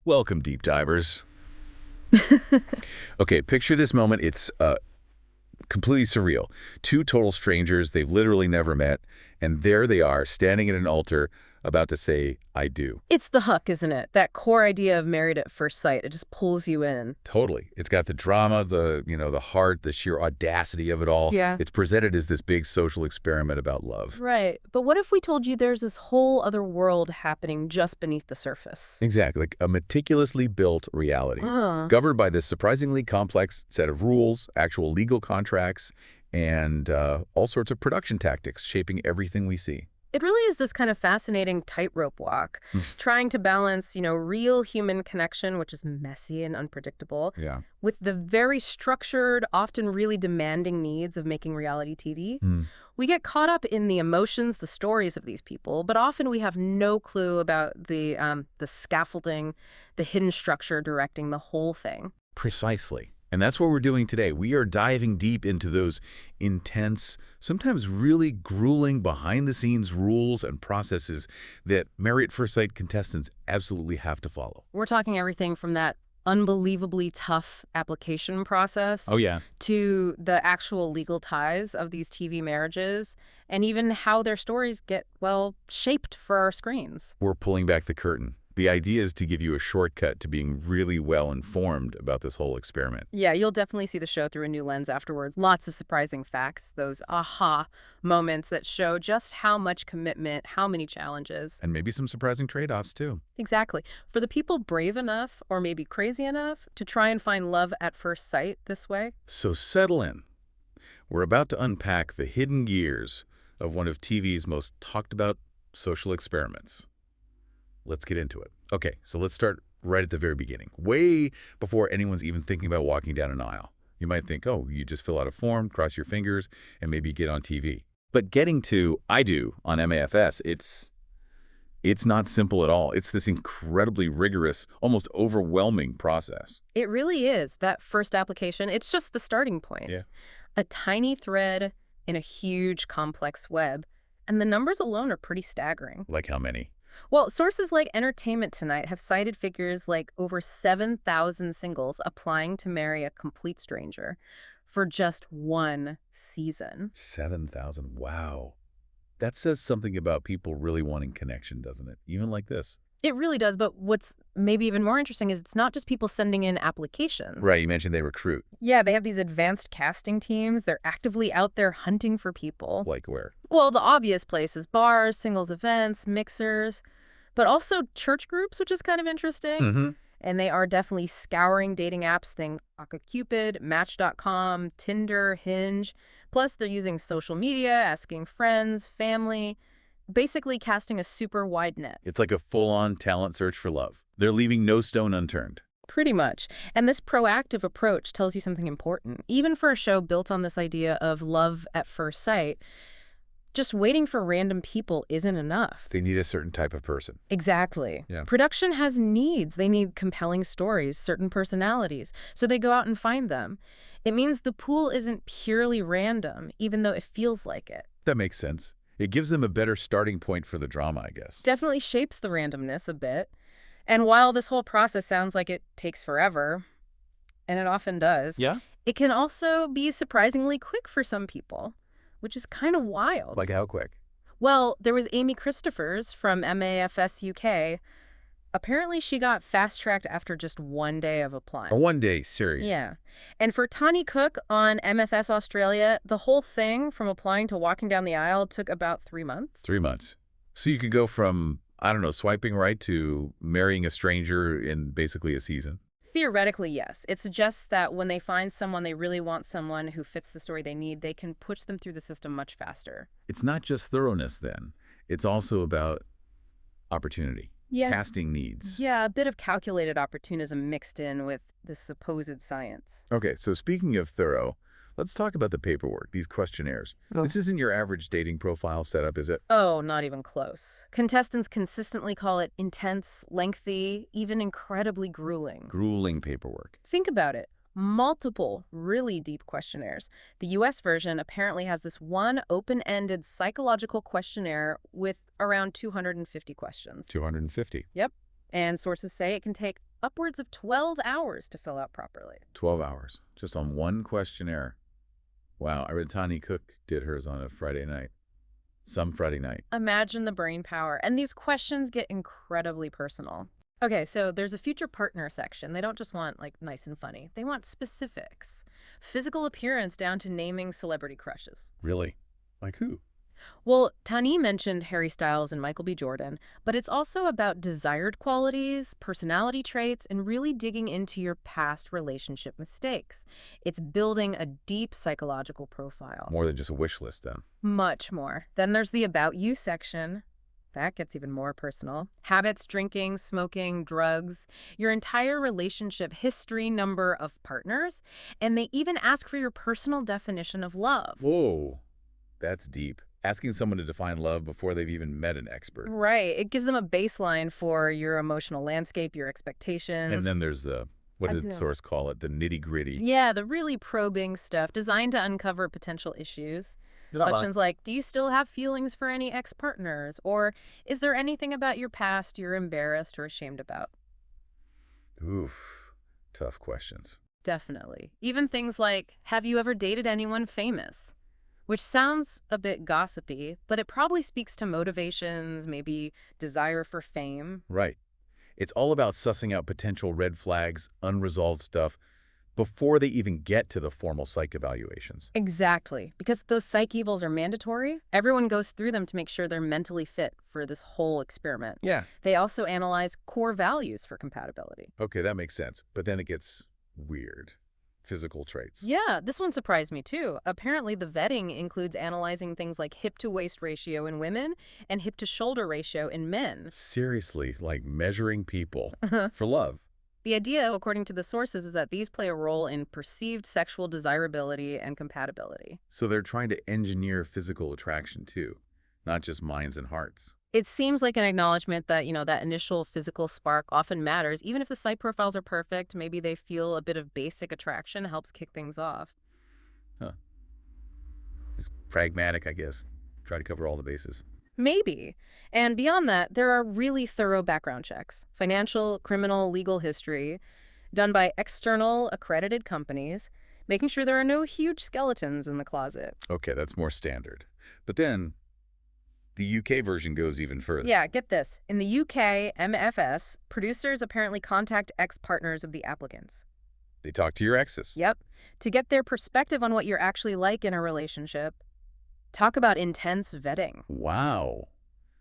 Welcome, deep divers. Okay, picture this moment. It's completely surreal. Two total strangers, they've literally never met, and there they are, standing at an altar, about to say, I do. It's the hook, isn't it? That core idea of married at first sight. It just pulls you in. Totally. It's got the drama, the heart, the sheer audacity of it all. Yeah. It's presented as this big social experiment about love. Right. But what if we told you there's this whole other world happening just beneath the surface? Exactly, like a meticulously built reality, governed by this surprisingly complex set of rules, actual legal contracts, and all sorts of production tactics shaping everything we see. It really is this kind of fascinating tightrope walk, trying to balance, real human connection, which is messy and unpredictable, Yeah. with the very structured, often really demanding needs of making reality TV. We get caught up in the emotions, the stories of these people, but often we have no clue about the scaffolding, the hidden structure directing the whole thing. Precisely. And that's what we're doing today. We are diving deep into those intense, sometimes really grueling behind-the-scenes rules and processes that Married at First Sight contestants absolutely have to follow. We're talking everything from that unbelievably tough application process to the actual legal ties of these TV marriages and even how their stories get, well, shaped for our screens. We're pulling back the curtain. The idea is to give you a shortcut to being really well informed about this whole experiment. Yeah, you'll definitely see the show through a new lens afterwards. Lots of surprising facts, those aha moments that show just how much commitment, how many challenges. And maybe some surprising trade-offs, too. Exactly. For the people brave enough, or maybe crazy enough, to try and find love at first sight this way. So settle in. We're about to unpack the hidden gears of one of TV's most talked about social experiments. Let's get into it. Okay, so let's start right at the very beginning, way before anyone's even thinking about walking down an aisle. You might think, oh, you just fill out a form, cross your fingers, and maybe get on TV. But getting to I do on MAFS, it's not simple at all. It's this incredibly rigorous, almost overwhelming process. It really is. That first application, it's just the starting point. Yeah. A tiny thread in a huge, complex web, and the numbers alone are pretty staggering. Like how many? Well, sources like Entertainment Tonight have cited figures like over 7,000 singles applying to marry a complete stranger for just one season. 7,000. Wow. That says something about people really wanting connection, doesn't it? Even like this. It really does, but what's maybe even more interesting is it's not just people sending in applications. Right, you mentioned they recruit. Yeah, they have these advanced casting teams. They're actively out there hunting for people. Like where? Well, the obvious places, bars, singles events, mixers, but also church groups, which is kind of interesting. And they are definitely scouring dating apps, think OkCupid, Match.com, Tinder, Hinge. Plus, they're using social media, asking friends, family, basically casting a super wide net. It's like a full-on talent search for love. They're leaving no stone unturned. Pretty much. And this proactive approach tells you something important. Even for a show built on this idea of love at first sight, just waiting for random people isn't enough. They need a certain type of person. Exactly. Yeah. Production has needs. They need compelling stories, certain personalities. So they go out and find them. It means the pool isn't purely random, even though it feels like it. That makes sense. It gives them a better starting point for the drama, I guess. Definitely shapes the randomness a bit. And while this whole process sounds like it takes forever, and it often does, it can also be surprisingly quick for some people, which is kind of wild. Like how quick? Well, there was Amy Christophers from MAFS UK. Apparently, she got fast-tracked after just one day of applying. A one-day series. Yeah. And for Tani Cook on MFS Australia, the whole thing from applying to walking down the aisle took about 3 months. 3 months. So you could go from, I don't know, swiping right to marrying a stranger in basically a season. Theoretically, yes. It suggests that when they find someone, they really want someone who fits the story they need, they can push them through the system much faster. It's not just thoroughness, then. It's also about opportunity. Yeah. Casting needs. Yeah, a bit of calculated opportunism mixed in with the supposed science. Okay, so speaking of thorough, let's talk about the paperwork, these questionnaires. This isn't your average dating profile setup, is it? Oh, not even close. Contestants consistently call it intense, lengthy, even incredibly grueling. Grueling paperwork. Think about it. Multiple, really deep questionnaires. The U.S. version apparently has this one open-ended psychological questionnaire with around 250 questions. 250. Yep. And sources say it can take upwards of 12 hours to fill out properly. 12 hours, just on one questionnaire. Wow, I read Tani Cook did hers on a Friday night. Some Friday night. Imagine the brain power. And these questions get incredibly personal. Okay, so there's a future partner section. They don't just want, like, nice and funny. They want specifics. Physical appearance down to naming celebrity crushes. Really? Like who? Well, Tani mentioned Harry Styles and Michael B. Jordan, but it's also about desired qualities, personality traits, and really digging into your past relationship mistakes. It's building a deep psychological profile. More than just a wish list, then. Much more. Then there's the About You section. That gets even more personal. Habits, drinking, smoking, drugs, your entire relationship history, number of partners, and they even ask for your personal definition of love. Whoa, that's deep. Asking someone to define love before they've even met an expert. Right. It gives them a baseline for your emotional landscape, your expectations. And then there's the, what did the Exactly. source call it? The nitty-gritty. Yeah, the really probing stuff designed to uncover potential issues. Not like- Sections like, do you still have feelings for any ex-partners? Or is there anything about your past you're embarrassed or ashamed about? Oof, tough questions. Definitely. Even things like, have you ever dated anyone famous? Which sounds a bit gossipy, but it probably speaks to motivations, maybe desire for fame. Right. It's all about sussing out potential red flags, unresolved stuff, before they even get to the formal psych evaluations. Exactly. Because those psych evals are mandatory, everyone goes through them to make sure they're mentally fit for this whole experiment. Yeah. They also analyze core values for compatibility. Okay, that makes sense. But then it gets weird. Physical traits. Yeah, this one surprised me too. Apparently, the vetting includes analyzing things like hip-to-waist ratio in women and hip-to-shoulder ratio in men. Seriously, like measuring people for love. The idea, according to the sources, is that these play a role in perceived sexual desirability and compatibility. So they're trying to engineer physical attraction too, not just minds and hearts. It seems like an acknowledgement that, that initial physical spark often matters. Even if the site profiles are perfect, maybe they feel a bit of basic attraction helps kick things off. Huh. It's pragmatic, I guess. Try to cover all the bases. Maybe. And beyond that, there are really thorough background checks. Financial, criminal, legal history, done by external accredited companies, making sure there are no huge skeletons in the closet. Okay, that's more standard. But then, the UK version goes even further. Yeah, get this. In the UK, MFS, producers apparently contact ex-partners of the applicants. They talk to your exes. Yep. To get their perspective on what you're actually like in a relationship. Talk about intense vetting. Wow.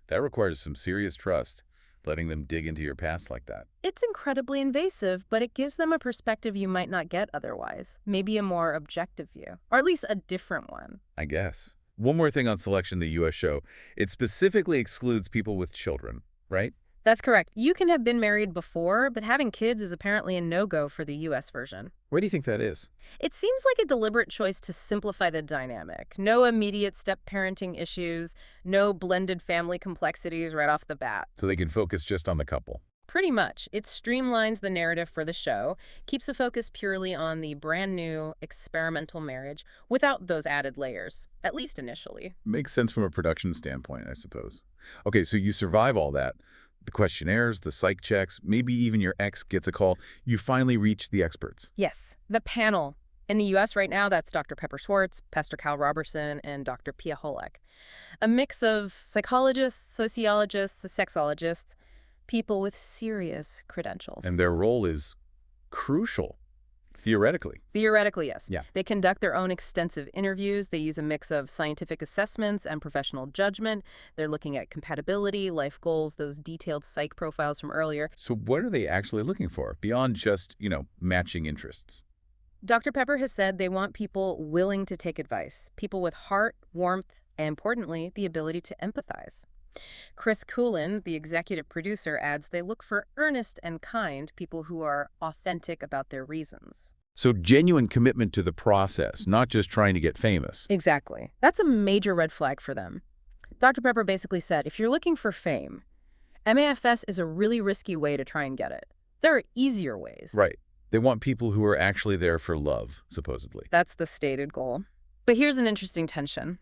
That requires some serious trust, letting them dig into your past like that. It's incredibly invasive, but it gives them a perspective you might not get otherwise. Maybe a more objective view, or at least a different one. I guess. One more thing on selection the U.S. show. It specifically excludes people with children, right? That's correct. You can have been married before, but having kids is apparently a no-go for the U.S. version. Why do you think that is? It seems like a deliberate choice to simplify the dynamic. No immediate step-parenting issues, no blended family complexities right off the bat. So they can focus just on the couple. Pretty much. It streamlines the narrative for the show, keeps the focus purely on the brand new experimental marriage without those added layers, at least initially. Makes sense from a production standpoint, I suppose. Okay, so you survive all that. The questionnaires, the psych checks, maybe even your ex gets a call. You finally reach the experts. Yes, the panel. In the U.S. right now, that's Dr. Pepper Schwartz, Pastor Cal Robertson, and Dr. Pia Holek. A mix of psychologists, sociologists, sexologists, people with serious credentials. And their role is crucial, theoretically. Theoretically, yes. Yeah. They conduct their own extensive interviews. They use a mix of scientific assessments and professional judgment. They're looking at compatibility, life goals, those detailed psych profiles from earlier. So what are they actually looking for, beyond just, matching interests? Dr. Pepper has said they want people willing to take advice, people with heart, warmth, and importantly, the ability to empathize. Chris Coolin, the executive producer, adds they look for earnest and kind people who are authentic about their reasons. So genuine commitment to the process, not just trying to get famous. Exactly. That's a major red flag for them. Dr. Pepper basically said, if you're looking for fame, MAFS is a really risky way to try and get it. There are easier ways. Right. They want people who are actually there for love, supposedly. That's the stated goal. But here's an interesting tension.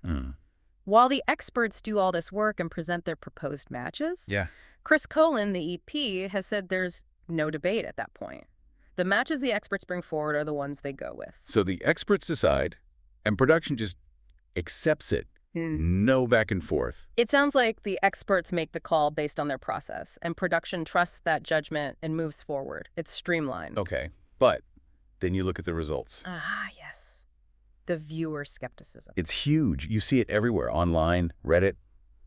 While the experts do all this work and present their proposed matches, Yeah. Chris Colin, the EP, has said there's No debate at that point. The matches the experts bring forward are the ones they go with. So the experts decide, and production just accepts it. No back and forth. It sounds like the experts make the call based on their process, and production trusts that judgment and moves forward. It's streamlined. Okay, but then you look at the results. Ah, yes. The viewer skepticism. It's huge. You see it everywhere, online, Reddit,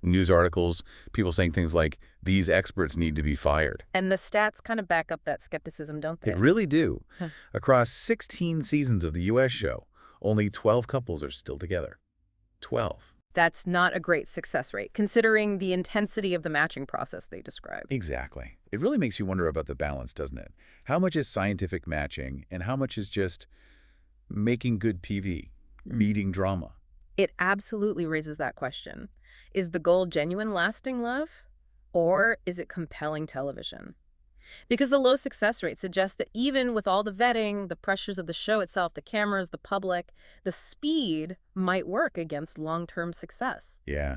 news articles, people saying things like, these experts need to be fired. And the stats kind of back up that skepticism, don't they? They really do. Across 16 seasons of the U.S. show, only 12 couples are still together. 12. That's not a great success rate, considering the intensity of the matching process they describe. Exactly. It really makes you wonder about the balance, doesn't it? How much is scientific matching, and how much is just making good TV, meeting drama? It absolutely raises that question. Is the goal genuine, lasting love? Or is it compelling television? Because the low success rate suggests that even with all the vetting, the pressures of the show itself, the cameras, the public, the speed might work against long-term success. Yeah.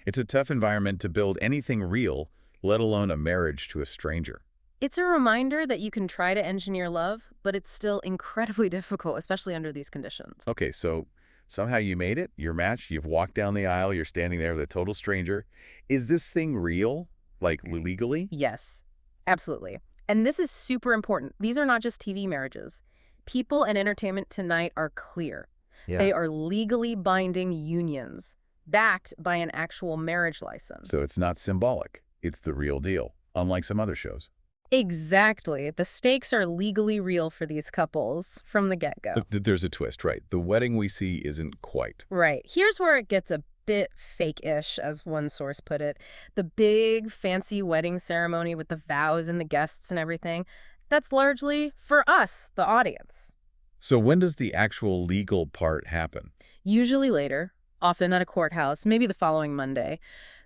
It's a tough environment to build anything real, let alone a marriage to a stranger. It's a reminder that you can try to engineer love, but it's still incredibly difficult, especially under these conditions. Okay, so somehow you made it, you're matched, you've walked down the aisle, you're standing there with a total stranger. Is this thing real? Like legally? Yes, absolutely. And this is super important. These are not just TV marriages. People and Entertainment Tonight are clear. Yeah. They are legally binding unions, backed by an actual marriage license. So it's not symbolic. It's the real deal, unlike some other shows. Exactly. The stakes are legally real for these couples from the get-go. But there's a twist, right? The wedding we see isn't quite. Right. Here's where it gets a bit fake-ish, as one source put it. The big, fancy wedding ceremony with the vows and the guests and everything, that's largely for us, the audience. So when does the actual legal part happen? Usually later, often at a courthouse, maybe the following Monday.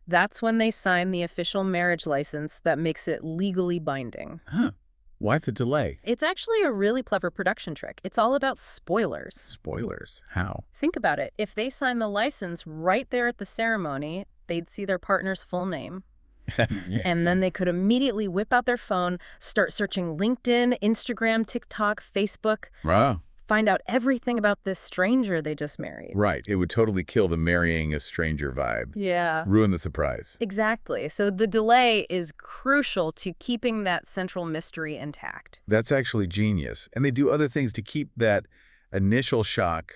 That's when they sign the official marriage license that makes it legally binding. Huh. Why the delay? It's actually a really clever production trick. It's all about spoilers. Spoilers? How? Think about it. If they sign the license right there at the ceremony, they'd see their partner's full name. And then they could immediately whip out their phone, start searching LinkedIn, Instagram, TikTok, Facebook. Wow. Find out everything about this stranger they just married. Right. It would totally kill the marrying a stranger vibe. Yeah. Ruin the surprise. Exactly. So the delay is crucial to keeping that central mystery intact. That's actually genius. And they do other things to keep that initial shock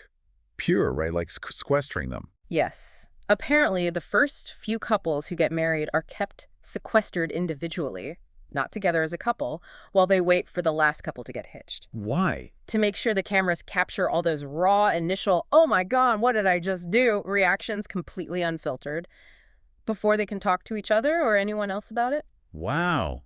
pure, right? Like sequestering them. Yes. Apparently, the first few couples who get married are kept sequestered individually, not together as a couple, while they wait for the last couple to get hitched. Why? To make sure the cameras capture all those raw initial, oh my God, what did I just do, reactions completely unfiltered, before they can talk to each other or anyone else about it. Wow.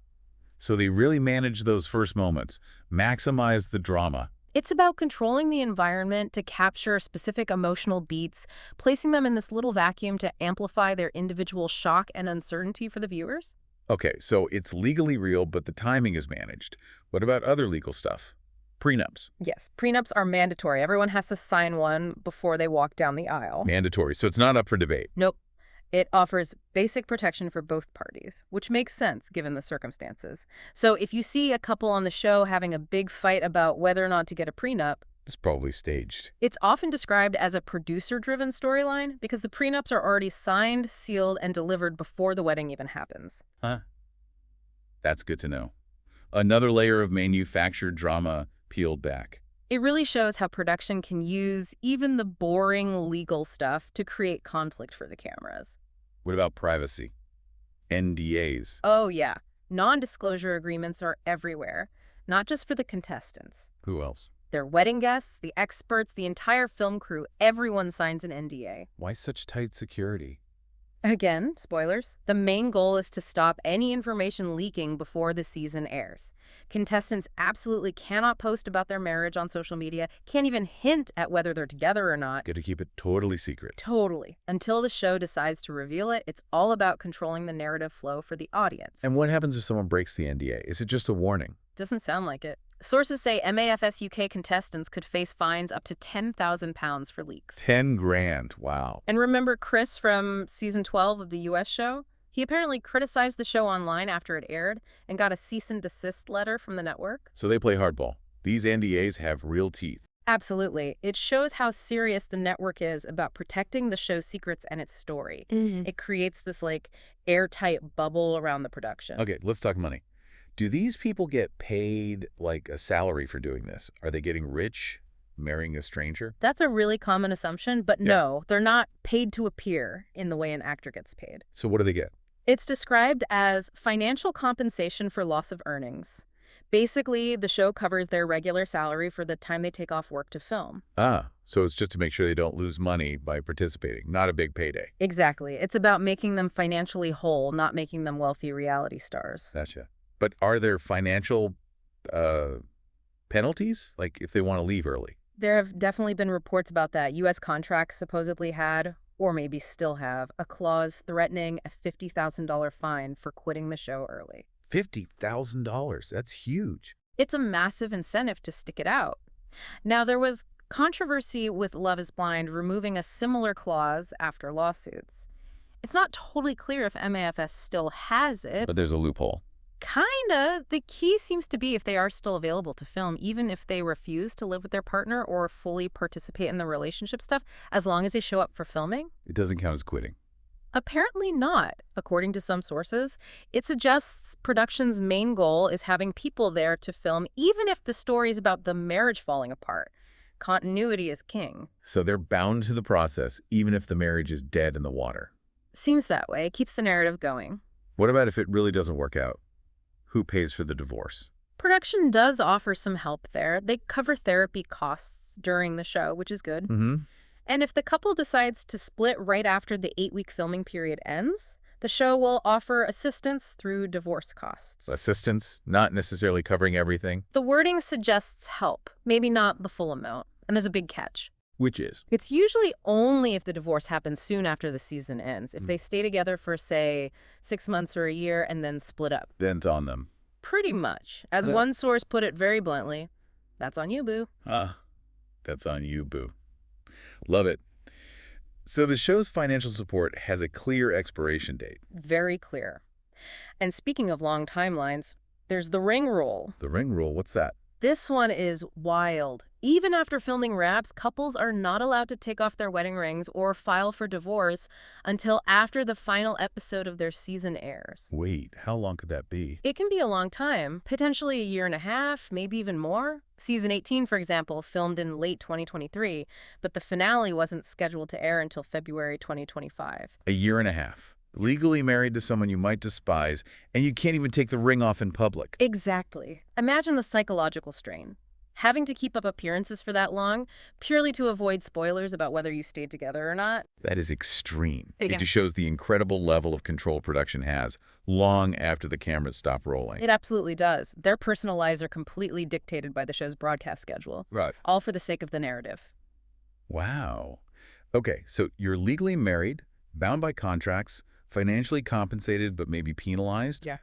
So they really manage those first moments, maximize the drama. It's about controlling the environment to capture specific emotional beats, placing them in this little vacuum to amplify their individual shock and uncertainty for the viewers. Okay, so it's legally real, but the timing is managed. What about other legal stuff? Prenups. Yes, prenups are mandatory. Everyone has to sign one before they walk down the aisle. Mandatory, so it's not up for debate. Nope. It offers basic protection for both parties, which makes sense given the circumstances. So if you see a couple on the show having a big fight about whether or not to get a prenup, It's probably staged. it's often described as a producer-driven storyline because the prenups are already signed, sealed, and delivered before the wedding even happens. Huh? That's good to know. Another layer of manufactured drama peeled back. It really shows how production can use even the boring legal stuff to create conflict for the cameras. What about privacy? NDAs. Oh, yeah. Non-disclosure agreements are everywhere, not just for the contestants. Who else? Their wedding guests, the experts, the entire film crew, everyone signs an NDA. Why such tight security? Again, spoilers, the main goal is to stop any information leaking before the season airs. Contestants absolutely cannot post about their marriage on social media, can't even hint at whether they're together or not. Got to keep it totally secret. Totally. Until the show decides to reveal it, it's all about controlling the narrative flow for the audience. And what happens if someone breaks the NDA? Is it just a warning? Doesn't sound like it. Sources say MAFS UK contestants could face fines up to £10,000 for leaks. 10 grand. Wow. And remember Chris from season 12 of the US show? He apparently criticized the show online after it aired and got a cease and desist letter from the network. So they play hardball. These NDAs have real teeth. Absolutely. It shows how serious the network is about protecting the show's secrets and its story. It creates this, like, airtight bubble around the production. Okay, let's talk money. Do these people get paid, like, a salary for doing this? Are they getting rich, marrying a stranger? That's a really common assumption, but Yeah. no, they're not paid to appear in the way an actor gets paid. So what do they get? It's described as financial compensation for loss of earnings. Basically, the show covers their regular salary for the time they take off work to film. Ah, so it's just to make sure they don't lose money by participating, not a big payday. Exactly. It's about making them financially whole, not making them wealthy reality stars. Gotcha. But are there financial penalties, like if they want to leave early? There have definitely been reports about that. U.S. contracts supposedly had, or maybe still have, a clause threatening a $50,000 fine for quitting the show early. $50,000. That's huge. It's a massive incentive to stick it out. Now, there was controversy with Love is Blind removing a similar clause after lawsuits. It's not totally clear if MAFS still has it. But there's a loophole. Kinda. The key seems to be if they are still available to film, even if they refuse to live with their partner or fully participate in the relationship stuff, as long as they show up for filming. It doesn't count as quitting. Apparently not. According to some sources, it suggests production's main goal is having people there to film, even if the story is about the marriage falling apart. Continuity is king. So they're bound to the process, even if the marriage is dead in the water. Seems that way. Keeps the narrative going. What about if it really doesn't work out? Who pays for the divorce? Production does offer some help there. They cover therapy costs during the show, which is good. And if the couple decides to split right after the 8-week filming period ends, the show will offer assistance through divorce costs. Assistance, not necessarily covering everything. The wording suggests help, maybe not the full amount. And there's a big catch. Which is? It's usually only if the divorce happens soon after the season ends. If they stay together for, say, 6 months or a year and then split up. Then it's on them. Pretty much. As one source put it very bluntly, that's on you, boo. Ah, that's on you, boo. Love it. So the show's financial support has a clear expiration date. Very clear. And speaking of long timelines, there's the ring rule. The ring rule, what's that? This one is wild. Even after filming wraps, couples are not allowed to take off their wedding rings or file for divorce until after the final episode of their season airs. Wait, how long could that be? It can be a long time, potentially a year and a half, maybe even more. Season 18, for example, filmed in late 2023, but the finale wasn't scheduled to air until February 2025. A year and a half. Legally married to someone you might despise, and you can't even take the ring off in public. Exactly. Imagine the psychological strain. Having to keep up appearances for that long, purely to avoid spoilers about whether you stayed together or not. That is extreme. Yeah. It just shows the incredible level of control production has long after the cameras stop rolling. It absolutely does. Their personal lives are completely dictated by the show's broadcast schedule. Right. All for the sake of the narrative. Wow. Okay, so you're legally married, bound by contracts, financially compensated but maybe penalized? Yeah.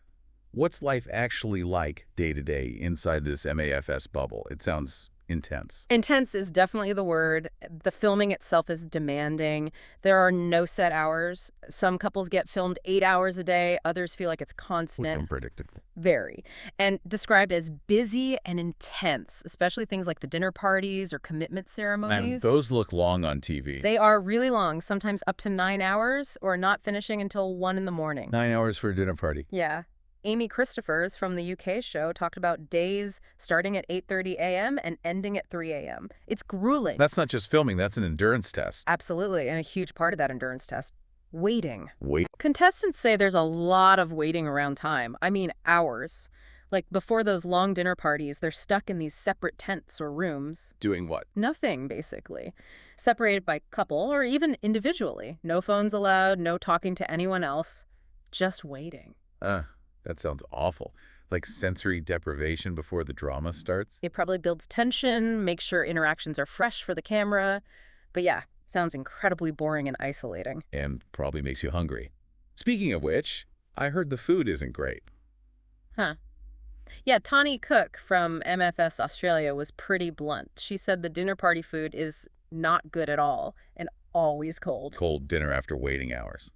What's life actually like day-to-day inside this MAFS bubble? It sounds intense. Intense is definitely the word. The filming itself is demanding. There are no set hours. Some couples get filmed 8 hours a day. Others feel like it's constant. It's unpredictable. Very. And described as busy and intense, especially things like the dinner parties or commitment ceremonies. And those look long on TV. They are really long, sometimes up to 9 hours or not finishing until 1 in the morning. 9 hours for a dinner party. Yeah. Amy Christophers from the UK show talked about days starting at 8:30 a.m. and ending at 3 a.m. It's grueling. That's not just filming, that's an endurance test. Absolutely, and a huge part of that endurance test. Waiting. Wait. Contestants say there's a lot of waiting around time. I mean, hours. Like, before those long dinner parties, they're stuck in these separate tents or rooms. Doing what? Nothing, basically. Separated by couple or even individually. No phones allowed, no talking to anyone else. Just waiting. That sounds awful. Like sensory deprivation before the drama starts? It probably builds tension, makes sure interactions are fresh for the camera. But yeah, sounds incredibly boring and isolating. And probably makes you hungry. Speaking of which, I heard the food isn't great. Huh. Yeah, Tani Cook from MFS Australia was pretty blunt. She said the dinner party food is not good at all and always cold. Cold dinner after waiting hours.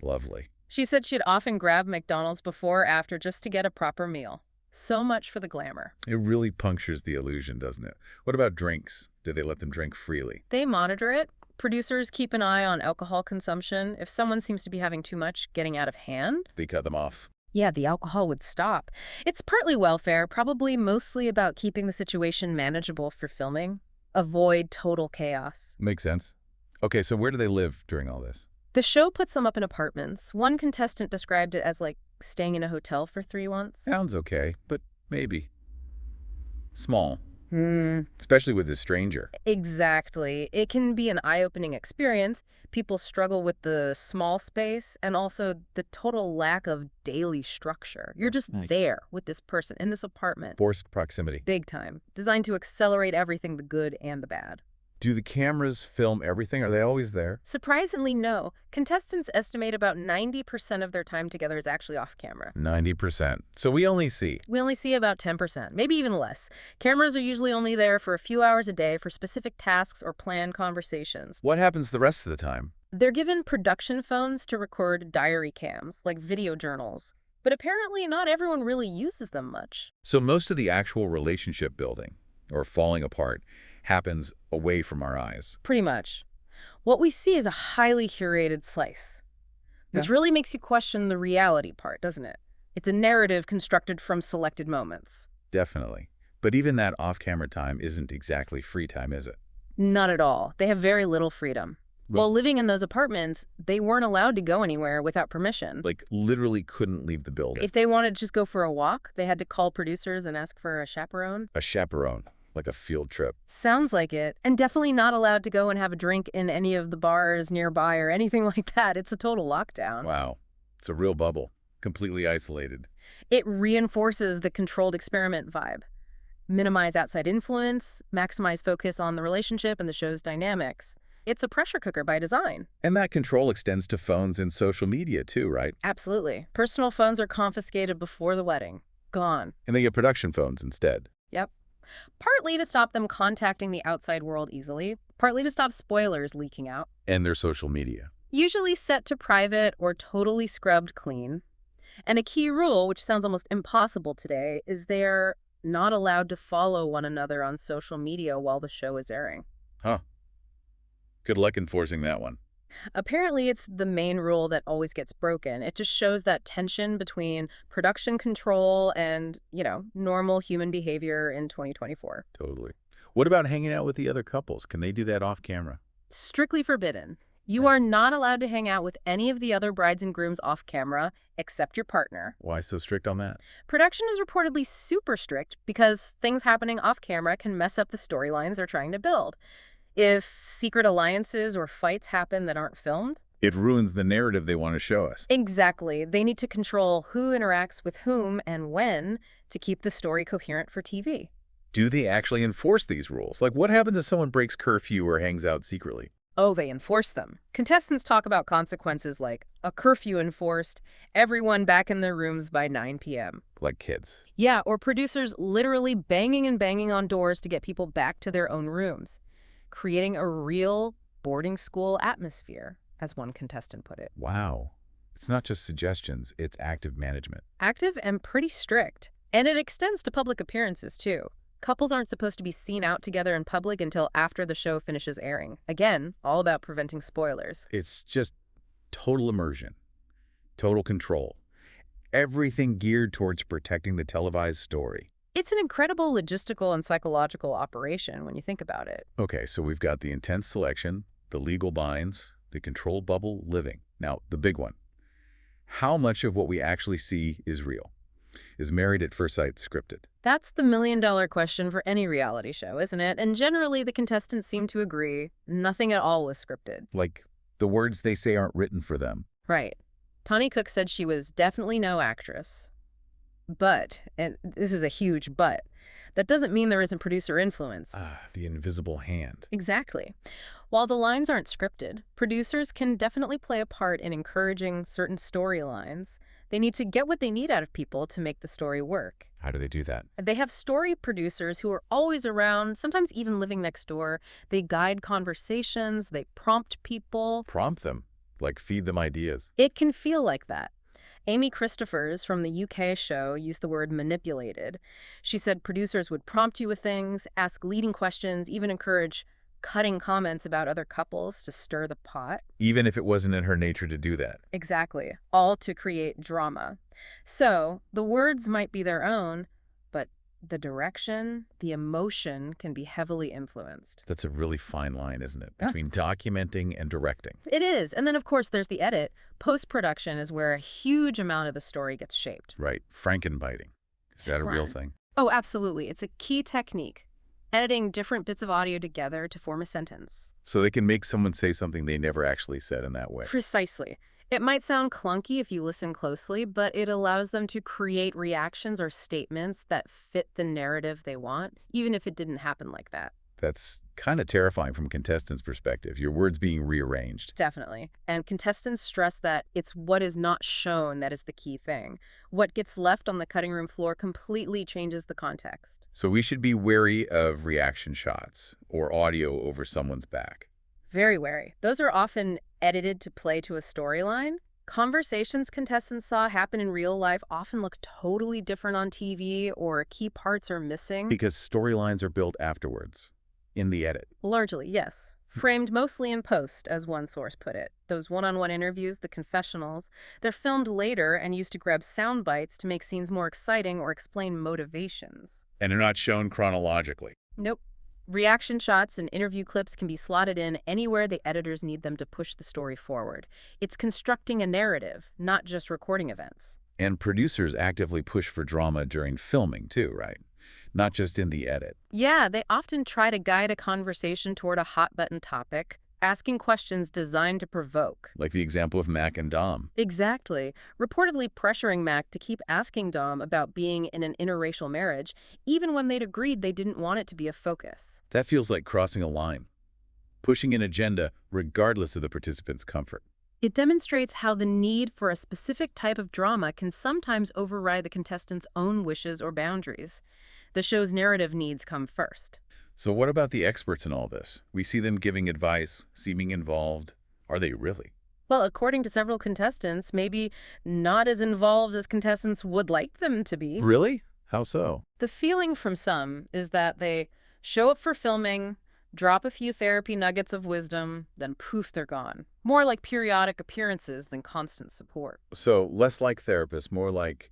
Lovely. She said she'd often grab McDonald's before or after just to get a proper meal. So much for the glamour. It really punctures the illusion, doesn't it? What about drinks? Do they let them drink freely? They monitor it. Producers keep an eye on alcohol consumption. If someone seems to be having too much, getting out of hand, They cut them off. yeah, the alcohol would stop. It's partly welfare, probably mostly about keeping the situation manageable for filming. Avoid total chaos. Makes sense. Okay, so where do they live during all this? The show puts them up in apartments. One contestant described it as like staying in a hotel for 3 months. Sounds okay, but maybe. Small. Hmm. Especially with this stranger. Exactly. It can be an eye-opening experience. People struggle with the small space and also the total lack of daily structure. You're just there with this person in this apartment. Forced proximity. Big time. Designed to accelerate everything, the good and the bad. Do the cameras film everything? Are they always there? Surprisingly, no. Contestants estimate about 90% of their time together is actually off camera. 90%. So we only see. We only see about 10%, maybe even less. Cameras are usually only there for a few hours a day for specific tasks or planned conversations. What happens the rest of the time? They're given production phones to record diary cams, like video journals. But apparently not everyone really uses them much. So most of the actual relationship building, or falling apart, happens away from our eyes. Pretty much. What we see is a highly curated slice, which really makes you question the reality part, doesn't it? It's a narrative constructed from selected moments. Definitely. But even that off-camera time isn't exactly free time, is it? Not at all. They have very little freedom. While living in those apartments, they weren't allowed to go anywhere without permission. Like, literally couldn't leave the building. If they wanted to just go for a walk, they had to call producers and ask for a chaperone. A chaperone. Like a field trip. Sounds like it. And definitely not allowed to go and have a drink in any of the bars nearby or anything like that. It's a total lockdown. Wow. It's a real bubble. Completely isolated. It reinforces the controlled experiment vibe. Minimize outside influence, maximize focus on the relationship and the show's dynamics. It's a pressure cooker by design. And that control extends to phones and social media too, right? Absolutely. Personal phones are confiscated before the wedding. Gone. And they get production phones instead. Yep. Partly to stop them contacting the outside world easily, partly to stop spoilers leaking out. And their social media. Usually set to private or totally scrubbed clean. And a key rule, which sounds almost impossible today, is they're not allowed to follow one another on social media while the show is airing. Huh. Good luck enforcing that one. Apparently, it's the main rule that always gets broken. It just shows that tension between production control and, normal human behavior in 2024. Totally. What about hanging out with the other couples? Can they do that off camera? Strictly forbidden. You are not allowed to hang out with any of the other brides and grooms off camera except your partner. Why so strict on that? Production is reportedly super strict because things happening off camera can mess up the storylines they're trying to build. If secret alliances or fights happen that aren't filmed, It ruins the narrative they want to show us. exactly. They need to control who interacts with whom and when to keep the story coherent for TV. Do they actually enforce these rules? Like, what happens if someone breaks curfew or hangs out secretly? Oh, they enforce them. Contestants talk about consequences like a curfew enforced, everyone back in their rooms by 9 p.m. Like kids. Yeah, or producers literally banging and banging on doors to get people back to their own rooms, creating a real boarding school atmosphere, as one contestant put it. Wow. It's not just suggestions, it's active management. Active and pretty strict. And it extends to public appearances, too. Couples aren't supposed to be seen out together in public until after the show finishes airing. Again, all about preventing spoilers. It's just total immersion, total control. Everything geared towards protecting the televised story. It's an incredible logistical and psychological operation when you think about it. Okay, so we've got the intense selection, the legal binds, the controlled bubble living. Now, the big one. How much of what we actually see is real? Is Married at First Sight scripted? That's the million-dollar question for any reality show, isn't it? And generally, the contestants seem to agree nothing at all was scripted. Like, the words they say aren't written for them. Right. Tawny Cook said she was definitely no actress. But, and this is a huge but, that doesn't mean there isn't producer influence. The invisible hand. Exactly. While the lines aren't scripted, producers can definitely play a part in encouraging certain storylines. They need to get what they need out of people to make the story work. How do they do that? They have story producers who are always around, sometimes even living next door. They guide conversations, they prompt people. Prompt them. Like feed them ideas. It can feel like that. Amy Christophers from the UK show used the word manipulated. She said producers would prompt you with things, ask leading questions, even encourage cutting comments about other couples to stir the pot. Even if it wasn't in her nature to do that. Exactly. All to create drama. So the words might be their own, but the direction, the emotion can be heavily influenced. That's a really fine line, isn't it? Yeah. Between documenting and directing. It is. And then, of course, there's the edit. Post-production is where a huge amount of the story gets shaped. Right. Frankenbiting. Is that a real Right. thing? Oh, absolutely. It's a key technique. Editing different bits of audio together to form a sentence. So they can make someone say something they never actually said in that way. Precisely. It might sound clunky if you listen closely, but it allows them to create reactions or statements that fit the narrative they want, even if it didn't happen like that. That's kind of terrifying from a contestant's perspective, your words being rearranged. Definitely. And contestants stress that it's what is not shown that is the key thing. What gets left on the cutting room floor completely changes the context. So we should be wary of reaction shots or audio over someone's back. Very wary. Those are often edited to play to a storyline. Conversations contestants saw happen in real life often look totally different on TV, or key parts are missing. Because storylines are built afterwards, in the edit. Largely, yes. Framed mostly in post, as one source put it. Those one-on-one interviews, the confessionals, they're filmed later and used to grab sound bites to make scenes more exciting or explain motivations. And they're not shown chronologically. Nope. Reaction shots and interview clips can be slotted in anywhere the editors need them to push the story forward. It's constructing a narrative, not just recording events. And producers actively push for drama during filming too, right? Not just in the edit. Yeah, they often try to guide a conversation toward a hot-button topic, asking questions designed to provoke. Like the example of Mac and Dom. Exactly. Reportedly pressuring Mac to keep asking Dom about being in an interracial marriage, even when they'd agreed they didn't want it to be a focus. That feels like crossing a line. Pushing an agenda regardless of the participants' comfort. It demonstrates how the need for a specific type of drama can sometimes override the contestants' own wishes or boundaries. The show's narrative needs come first. So what about the experts in all this? We see them giving advice, seeming involved. Are they really? Well, according to several contestants, maybe not as involved as contestants would like them to be. Really? How so? The feeling from some is that they show up for filming, drop a few therapy nuggets of wisdom, then poof, they're gone. More like periodic appearances than constant support. So less like therapists, more like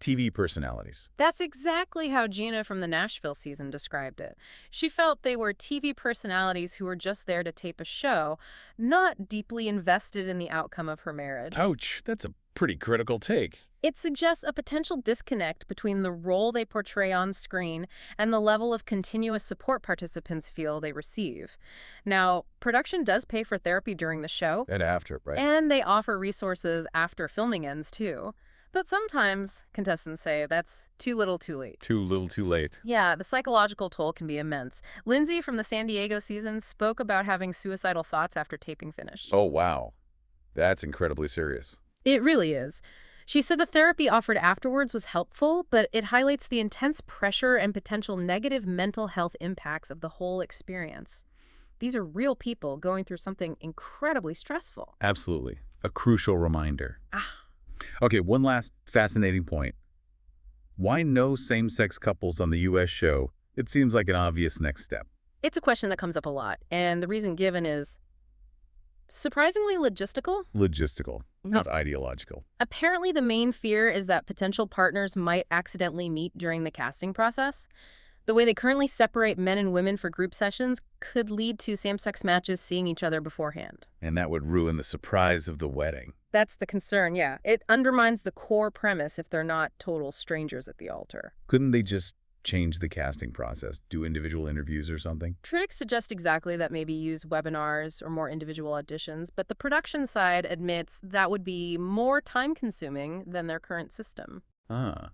TV personalities. That's exactly how Gina from the Nashville season described it. She felt they were TV personalities who were just there to tape a show, not deeply invested in the outcome of her marriage. Ouch, that's a pretty critical take. It suggests a potential disconnect between the role they portray on screen and the level of continuous support participants feel they receive. Now, production does pay for therapy during the show. And after, right? And they offer resources after filming ends, too. But sometimes, contestants say, that's too little too late. Too little too late. Yeah, the psychological toll can be immense. Lindsay from the San Diego season spoke about having suicidal thoughts after taping finished. Oh, wow. That's incredibly serious. It really is. She said the therapy offered afterwards was helpful, but it highlights the intense pressure and potential negative mental health impacts of the whole experience. These are real people going through something incredibly stressful. Absolutely. A crucial reminder. Ah. Okay, one last fascinating point. Why no same-sex couples on the U.S. show? It seems like an obvious next step. It's a question that comes up a lot, and the reason given is surprisingly logistical. Logistical, not ideological. Apparently, the main fear is that potential partners might accidentally meet during the casting process. The way they currently separate men and women for group sessions could lead to same-sex matches seeing each other beforehand. And that would ruin the surprise of the wedding. That's the concern, yeah. It undermines the core premise if they're not total strangers at the altar. Couldn't they just change the casting process, do individual interviews or something? Critics suggest exactly that, maybe use webinars or more individual auditions, but the production side admits that would be more time-consuming than their current system. Ah.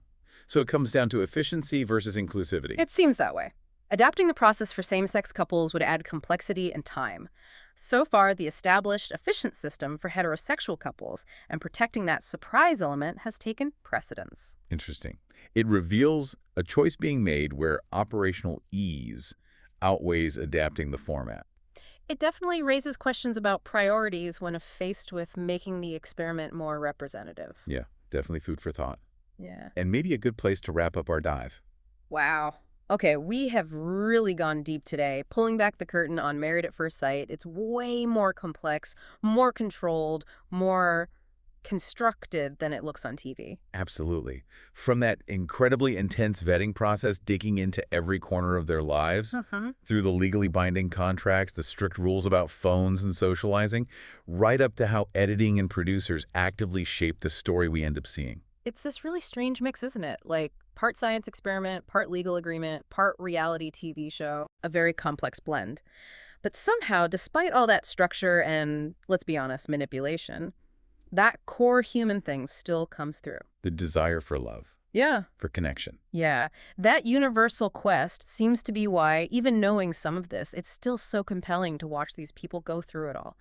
So it comes down to efficiency versus inclusivity. It seems that way. Adapting the process for same-sex couples would add complexity and time. So far, the established, efficient system for heterosexual couples and protecting that surprise element has taken precedence. Interesting. It reveals a choice being made where operational ease outweighs adapting the format. It definitely raises questions about priorities when faced with making the experiment more representative. Yeah, definitely food for thought. Yeah. And maybe a good place to wrap up our dive. Wow. Okay, we have really gone deep today, pulling back the curtain on Married at First Sight. It's way more complex, more controlled, more constructed than it looks on TV. Absolutely. From that incredibly intense vetting process, digging into every corner of their lives, Mm-hmm. through the legally binding contracts, the strict rules about phones and socializing, right up to how editing and producers actively shape the story we end up seeing. It's this really strange mix, isn't it? Like part science experiment, part legal agreement, part reality TV show, a very complex blend. But somehow, despite all that structure and, let's be honest, manipulation, that core human thing still comes through. The desire for love, Yeah. for connection. Yeah, that universal quest seems to be why, even knowing some of this, it's still so compelling to watch these people go through it all.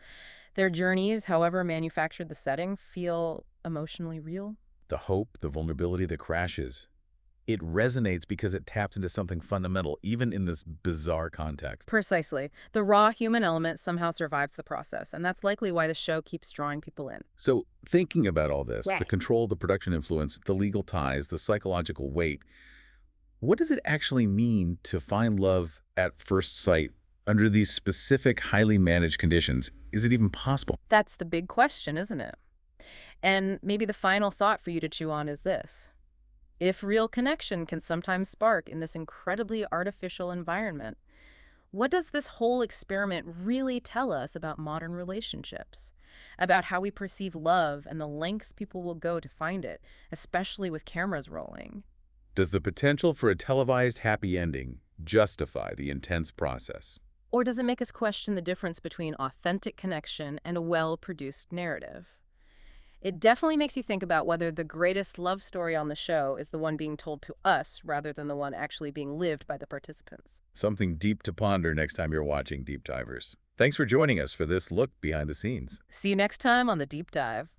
Their journeys, however manufactured the setting, feel emotionally real. The hope, the vulnerability, the crashes. It resonates because it taps into something fundamental, even in this bizarre context. Precisely. The raw human element somehow survives the process, and that's likely why the show keeps drawing people in. So, thinking about all this, the Right. control, the production influence, the legal ties, the psychological weight, what does it actually mean to find love at first sight under these specific, highly managed conditions? Is it even possible? That's the big question, isn't it? And maybe the final thought for you to chew on is this. If real connection can sometimes spark in this incredibly artificial environment, what does this whole experiment really tell us about modern relationships? About how we perceive love and the lengths people will go to find it, especially with cameras rolling? Does the potential for a televised happy ending justify the intense process? Or does it make us question the difference between authentic connection and a well-produced narrative? It definitely makes you think about whether the greatest love story on the show is the one being told to us rather than the one actually being lived by the participants. Something deep to ponder next time you're watching Deep Divers. Thanks for joining us for this look behind the scenes. See you next time on The Deep Dive.